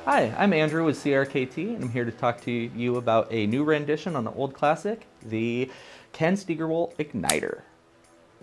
Hi, I'm Andrew with CRKT, and I'm here to talk to you about a new rendition on the old classic, the Ken Steigerwalt Igniter.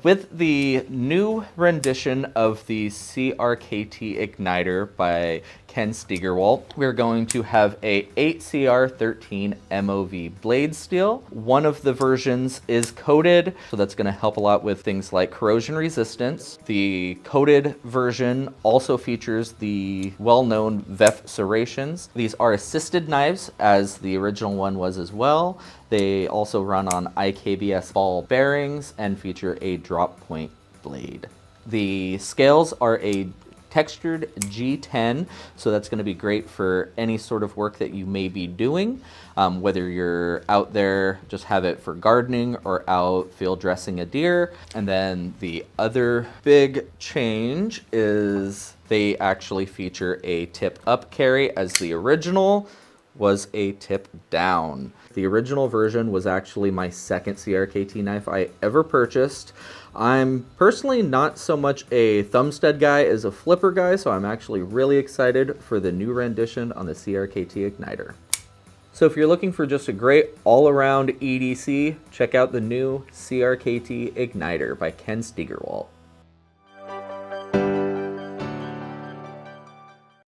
With the new rendition of the CRKT Igniter by Ken Steigerwalt, we're going to have a 8CR13 MOV blade steel. One of the versions is coated, so that's going to help a lot with things like corrosion resistance. The coated version also features the well-known VEF serrations. These are assisted knives, as the original one was as well. They also run on IKBS ball bearings and feature a drop point blade. The scales are a textured G10, so that's going to be great for any sort of work that you may be doing, whether you're out there, just have it for gardening, or out field dressing a deer. And then the other big change is they actually feature a tip up carry, as the original was a tip down. The original version was actually my second CRKT knife I ever purchased. I'm personally not so much a thumb stud guy as a flipper guy, so I'm actually really excited for the new rendition on the CRKT Igniter. So if you're looking for just a great all-around EDC, check out the new CRKT Igniter by Ken Steigerwalt.